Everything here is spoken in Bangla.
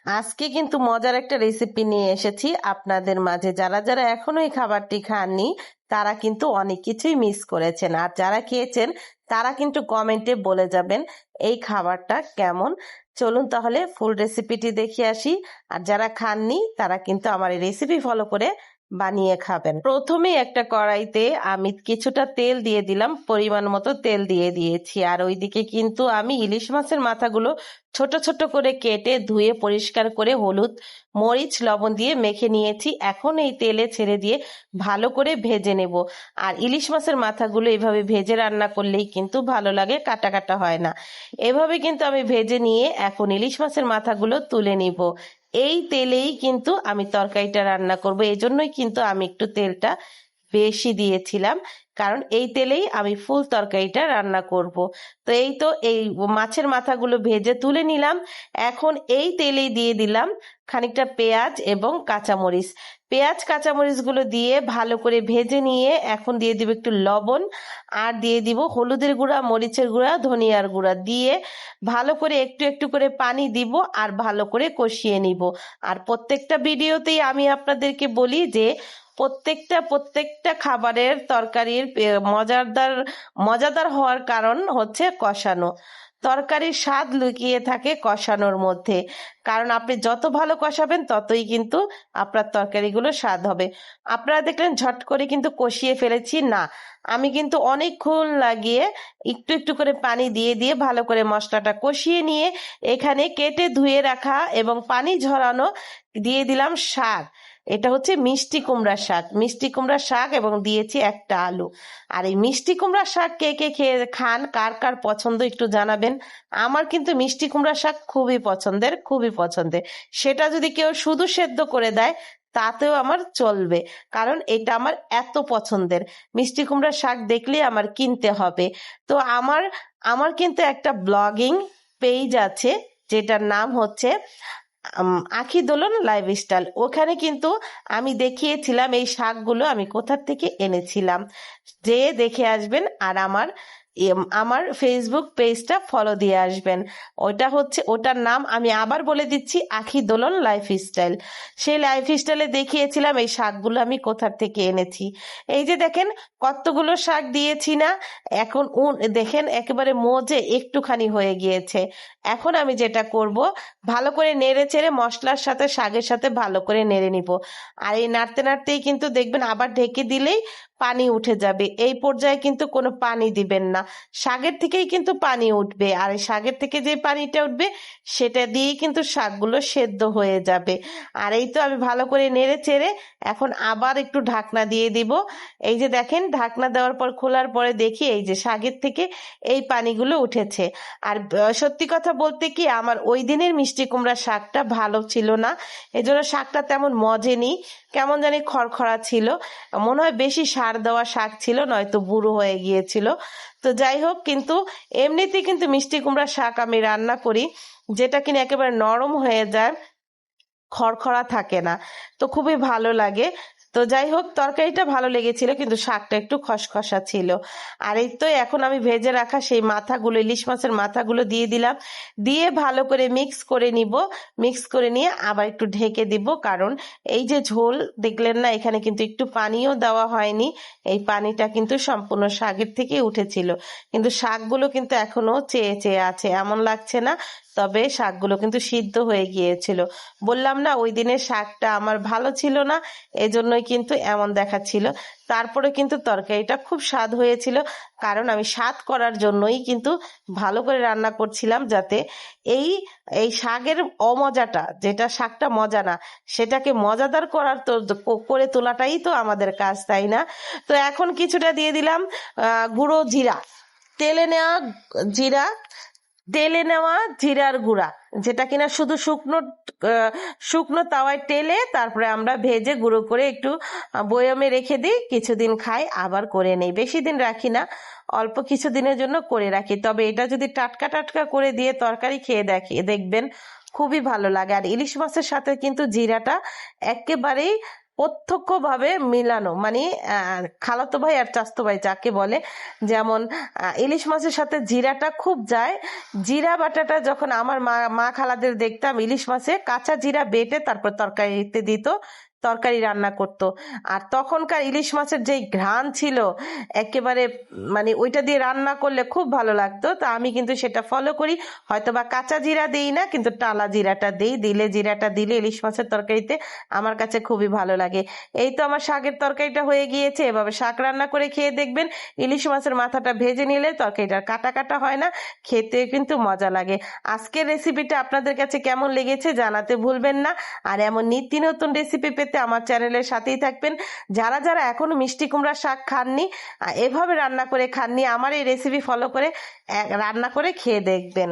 আজকে কিন্তু মজার একটা রেসিপি নিয়ে এসেছি আপনাদের মাঝে। যারা যারা এখনো এই খাবারটি খাননি তারা কিন্তু অনেক কিছুই মিস করেছেন, আর যারা খেয়েছেন তারা কিন্তু কমেন্টে বলে যাবেন এই খাবারটা কেমন। চলুন তাহলে ফুল রেসিপিটি দেখে আসি। আর যারা খাননি তারা কিন্তু আমার এই রেসিপি ফলো করে বানিয়ে খাবেন। প্রথমেই একটা কড়াইতে আমি কিছুটা তেল দিয়ে দিলাম, পরিমাণ মতো তেল দিয়ে দিয়েছি। আর ওইদিকে কিন্তু আমি ইলিশ মাছের মাথাগুলো ছোট ছোট করে কেটে ধুয়ে পরিষ্কার করে হলুদ মরিচ লবণ দিয়ে মেখে নিয়েছি। এখন এই তেলে ছেড়ে দিয়ে ভালো করে ভেজে নেব। আর ইলিশ মাছের মাথাগুলো এভাবে ভেজে রান্না করলেই কিন্তু ভালো লাগে, কাটা কাটা হয় না। এভাবে কিন্তু আমি ভেজে নিয়ে এখন ইলিশ মাছের মাথাগুলো তুলে নিব। এই তেলেই কিন্তু আমি তরকারিটা রান্না করব, এজন্যই কিন্তু আমি একটু তেলটা বেশি দিয়েছিলাম, কারণ এই তেলেই আমি ফুল তরকারিটা রান্না করব। তো এই তো এই মাছের মাথাগুলো ভেজে তুলে নিলাম। এখন এই তেলেই দিয়ে দিলাম খানিকটা পেঁয়াজ এবং কাঁচামরিচ। পেঁয়াজ কাঁচামরিচগুলো দিয়ে ভালো করে ভেজে নিয়ে এখন দিয়ে দিব একটু লবণ, আর দিয়ে দিব হলুদের গুঁড়া, মরিচের গুঁড়া, ধনিয়ার গুঁড়া দিয়ে ভালো করে একটু একটু করে পানি দিব আর ভালো করে কষিয়ে নিব। আর প্রত্যেকটা ভিডিওতেই আমি আপনাদেরকে বলি যে প্রত্যেকটা খাবারের তরকারির মজাদার মজাদার হওয়ার কারণ হচ্ছে কষানো। তরকারির স্বাদ লুকিয়ে থাকে কষানোর মধ্যে, কারণ আপনি যত ভালো কষাবেন ততই কিন্তু আপনার তরকারিগুলো স্বাদ হবে। আপনারা দেখলেন ঝট করে কিন্তু কষিয়ে ফেলেছি না, আমি কিন্তু অনেকক্ষণ লাগিয়ে একটু একটু করে পানি দিয়ে দিয়ে ভালো করে মশলাটা কষিয়ে নিয়ে এখানে কেটে ধুয়ে রাখা এবং পানি ঝরানো দিয়ে দিলাম শাক। এটা হচ্ছে মিষ্টি কুমড়া শাক, মিষ্টি কুমড়া শাক, এবং দিয়েছি একটা আলু। আর এই মিষ্টি কুমড়া শাক কে কে খেয়ে খান, কার কার পছন্দ একটু জানাবেন। আমার কিন্তু মিষ্টি কুমড়া শাক খুবই পছন্দের, খুবই পছন্দের। সেটা যদি কেউ শুধু সেদ্ধ করে দেয় তাতেও আমার চলবে, কারণ এটা আমার এত পছন্দের। মিষ্টি কুমড়া শাক দেখলে আমার কিনতে হবে। তো আমার আমার কিন্তু একটা ব্লগিং পেজ আছে, যেটার নাম হচ্ছে আখি দোলন লাইফস্টাইল। ওখানে কিন্তু আমি দেখিয়েছিলাম এই শাকগুলো আমি কোথা থেকে এনেছিলাম। যে দেখে আসবেন আর আমার ফেসবুক পেজটা ফলো দিয়ে আসবেন। ওটার নাম আমি আবার বলে দিচ্ছি, আখি দোলন লাইফস্টাইল। সেই লাইফস্টাইলে দেখিয়েছিলাম এই শাকগুলো আমি কোথা থেকে এনেছি। এই যে দেখেন কতগুলো শাক দিয়েছি না, এখন দেখেন একেবারে মজে একটুখানি হয়ে গিয়েছে। এখন আমি যেটা করব, ভালো করে নেড়ে চেড়ে মশলার সাথে শাকের সাথে ভালো করে নেড়ে নিব। আর এই নাড়তে নাড়তেই কিন্তু দেখবেন আবার ঢেকে দিলেই পানি উঠে যাবে। এই পর্যায়ে কিন্তু কোনো পানি দিবেন না, শাকের থেকেই কিন্তু পানি উঠবে। আর এই শাকের থেকে যে পানিটা উঠবে সেটা দিয়েই কিন্তু শাকগুলো সেদ্ধ হয়ে যাবে। আর এই তো আমি ভালো করে নেড়ে চেড়ে এখন আবার একটু ঢাকনা দিয়ে দিব। এই যে দেখেন ঢাকনা দেওয়ার পর খোলার পরে দেখি এই যে শাকের থেকে এই পানিগুলো উঠেছে। আর সত্যি কথা বলতে কি, আমার ওই দিনের মিষ্টি কুমড়া শাকটা ভালো ছিল না, এজন্য শাকটা তেমন মজেনি, কেমন জানি খড়খড়া ছিল। মনে হয় বেশি সার দেওয়া শাক ছিল, নয়তো বুড়ো হয়ে গিয়েছিল। তো যাই হোক, কিন্তু এমনিতেই কিন্তু মিষ্টি কুমড়া শাক আমি রান্না করি যেটা কিনা একেবারে নরম হয়ে যায়, খড়খড়া থাকে না, তো খুবই ভালো লাগে। তো যাই হোক, তরকারিটা ভালো লেগেছিল কিন্তু শাকটা একটু খসখসা ছিল। আর এই তো এখন আমি ভেজে রাখা সেই মাথাগুলো, ইলিশ মাছের মাথাগুলো দিয়ে দিলাম, দিয়ে ভালো করে মিক্স করে নিব। মিক্স করে নিয়ে আবার একটু ঢেকে দিব, কারণ এই যে ঝোল দেখলেন না, এখানে কিন্তু একটু পানিও দেওয়া হয়নি। এই পানিটা কিন্তু সম্পূর্ণ শাকের থেকে উঠেছিল, কিন্তু শাকগুলো কিন্তু এখনো চেয়ে চেয়ে আছে, এমন লাগছে না। তবে শাকগুলো কিন্তু সিদ্ধ হয়ে গিয়েছিল। বললাম না ওই দিনের শাকটা আমার ভালো ছিল না, এজন্যই কিন্তু এমন দেখাচ্ছিল। তারপরে কিন্তু তরকারিটা খুব স্বাদ হয়েছিল, কারণ আমি স্বাদ করার জন্যই কিন্তু ভালো করে রান্না করছিলাম, যাতে এই এই শাকের অমজাটা, যেটা শাকটা মজা না সেটাকে মজাদার করার তো করে তোলাটাই তো আমাদের কাজ, তাই না? তো এখন কিছুটা দিয়ে দিলাম গুঁড়ো জিরা, তেলে নেওয়া জিরা, তেলে নেওয়া জিরার গুঁড়া, যেটা কিনা শুধু শুকনো তাওয়ায় তেলে তারপরে আমরা ভেজে গুঁড়ো করে একটু বয়মে রেখে দিই, কিছুদিন খাই আবার করে নেই। বেশি দিন রাখি না, অল্প কিছু দিনের জন্য করে রাখি। তবে এটা যদি টাটকা টাটকা করে দিয়ে তরকারি খেয়ে দেখবেন খুবই ভালো লাগে। আর ইলিশ মাছের সাথে কিন্তু জিরাটা একেবারেই প্রত্যক্ষভাবে মিলানো, মানে খালাতো ভাই আর চাচাতো ভাই যাকে বলে। যেমন ইলিশ মাছের সাথে জিরাটা খুব যায়। জিরা বাটাটা যখন আমার মা খালাদের দেখতাম ইলিশ মাছে কাঁচা জিরা বেটে তারপর তরকারিতে দিত, তরকারি রান্না করত। আর তখনকার ইলিশ মাছের যেই ঘ্রাণ ছিল একেবারে, মানে ওইটা দিয়ে রান্না করলে খুব ভালো লাগতো। তা আমি কিন্তু সেটা ফলো করি। হয়তো বা কাঁচা জিরা দেই না, কিন্তু টালা জিরাটা দেই। জিরাটা দিলে ইলিশ মাছের তরকারিতে আমার কাছে খুবই ভালো লাগে। এই তো আমার শাকের তরকারিটা হয়ে গিয়েছে। এভাবে শাক রান্না করে খেয়ে দেখবেন। ইলিশ মাছের মাথাটা ভেজে নিলে তরকারিটা কাটা কাটা হয় না, খেতে কিন্তু মজা লাগে। আজকের রেসিপিটা আপনাদের কাছে কেমন লেগেছে জানাতে ভুলবেন না। আর এমন নিত্য নতুন রেসিপি পেতে আমার চ্যানেলের সাথেই থাকবেন। যারা যারা এখনো মিষ্টি কুমড়া শাক খাননি, এভাবে রান্না করে খাননি, আমার এই রেসিপি ফলো করে রান্না করে খেয়ে দেখবেন।